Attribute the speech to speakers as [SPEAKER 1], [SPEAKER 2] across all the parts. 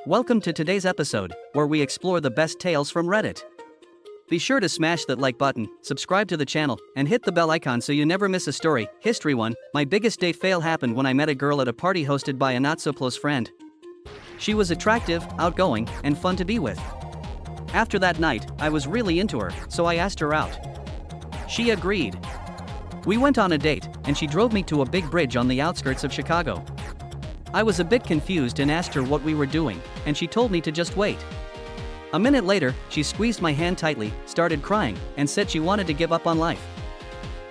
[SPEAKER 1] Welcome to today's episode, where we explore the best tales from Reddit. Be sure to smash that like button, subscribe to the channel, and hit the bell icon so you never miss a story. History 1. My biggest date fail happened when I met a girl at a party hosted by a not-so-close friend. She was attractive, outgoing, and fun to be with. After that night, I was really into her, so I asked her out. She agreed. We went on a date, and she drove me to a big bridge on the outskirts of Chicago. I was a bit confused and asked her what we were doing, and she told me to just wait. A minute later, she squeezed my hand tightly, started crying, and said she wanted to give up on life.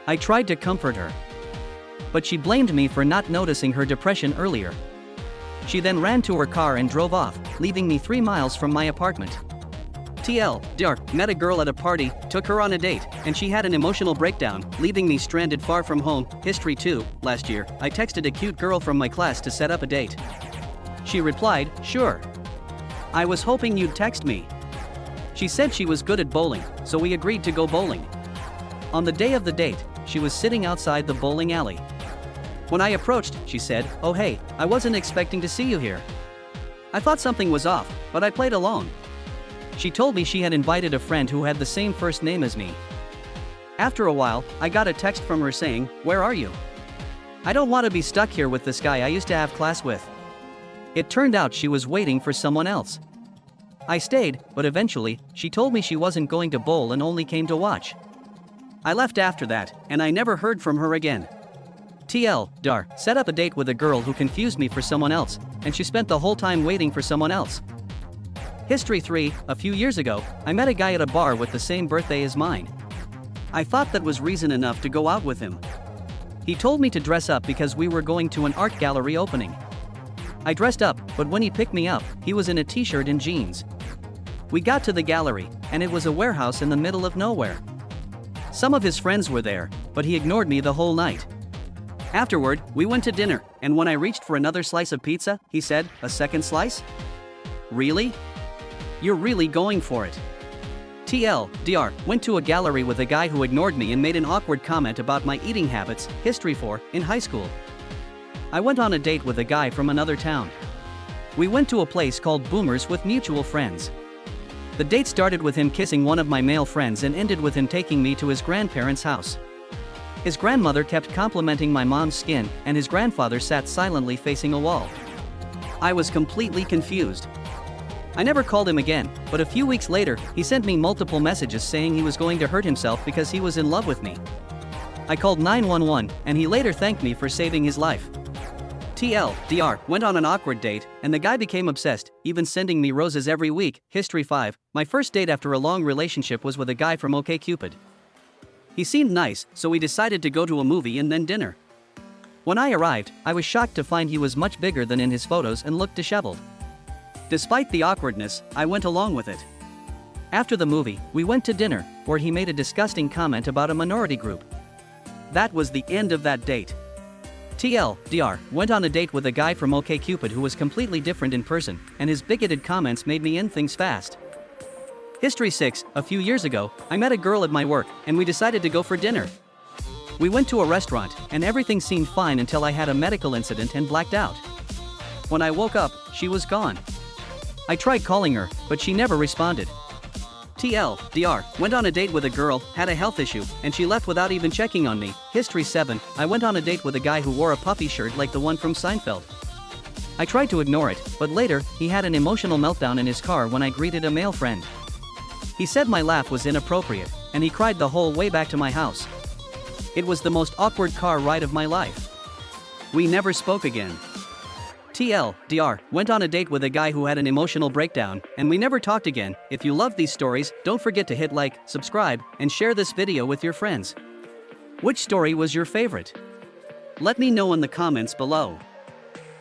[SPEAKER 1] I tried to comfort her, but she blamed me for not noticing her depression earlier. She then ran to her car and drove off, leaving me 3 miles from my apartment. TLDR, met a girl at a party, took her on a date, and she had an emotional breakdown, leaving me stranded far from home. History 2. Last year, I texted a cute girl from my class to set up a date. She replied, "Sure. I was hoping you'd text me." She said she was good at bowling, so we agreed to go bowling. On the day of the date, she was sitting outside the bowling alley. When I approached, she said, "Oh hey, I wasn't expecting to see you here." I thought something was off, but I played along. She told me she had invited a friend who had the same first name as me. After a while, I got a text from her saying, "Where are you? I don't want to be stuck here with this guy I used to have class with." It turned out she was waiting for someone else. I stayed, but eventually, she told me she wasn't going to bowl and only came to watch. I left after that, and I never heard from her again. TLDR, set up a date with a girl who confused me for someone else, and she spent the whole time waiting for someone else. History 3. A few years ago, I met a guy at a bar with the same birthday as mine. I thought that was reason enough to go out with him. He told me to dress up because we were going to an art gallery opening. I dressed up, but when he picked me up, he was in a t-shirt and jeans. We got to the gallery, and it was a warehouse in the middle of nowhere. Some of his friends were there, but he ignored me the whole night. Afterward, we went to dinner, and when I reached for another slice of pizza, he said, "A second slice? Really? You're really going for it." TLDR, went to a gallery with a guy who ignored me and made an awkward comment about my eating habits. History 4. In high school, I went on a date with a guy from another town. We went to a place called Boomers with mutual friends. The date started with him kissing one of my male friends and ended with him taking me to his grandparents' house. His grandmother kept complimenting my mom's skin, and his grandfather sat silently facing a wall. I was completely confused. I never called him again, but a few weeks later, he sent me multiple messages saying he was going to hurt himself because he was in love with me. I called 911, and he later thanked me for saving his life. TLDR, went on an awkward date, and the guy became obsessed, even sending me roses every week. History 5. My first date after a long relationship was with a guy from OkCupid. He seemed nice, so we decided to go to a movie and then dinner. When I arrived, I was shocked to find he was much bigger than in his photos and looked disheveled. Despite the awkwardness, I went along with it. After the movie, we went to dinner, where he made a disgusting comment about a minority group. That was the end of that date. TLDR, went on a date with a guy from OkCupid who was completely different in person, and his bigoted comments made me end things fast. History 6. A few years ago, I met a girl at my work, and we decided to go for dinner. We went to a restaurant, and everything seemed fine until I had a medical incident and blacked out. When I woke up, she was gone. I tried calling her, but she never responded. TLDR, went on a date with a girl, had a health issue, and she left without even checking on me. History 7. I went on a date with a guy who wore a puffy shirt like the one from Seinfeld. I tried to ignore it, but later, he had an emotional meltdown in his car when I greeted a male friend. He said my laugh was inappropriate, and he cried the whole way back to my house. It was the most awkward car ride of my life. We never spoke again. TLDR, went on a date with a guy who had an emotional breakdown, and we never talked again. If you love these stories, don't forget to hit like, subscribe, and share this video with your friends. Which story was your favorite? Let me know in the comments below.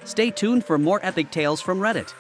[SPEAKER 1] Stay tuned for more epic tales from Reddit.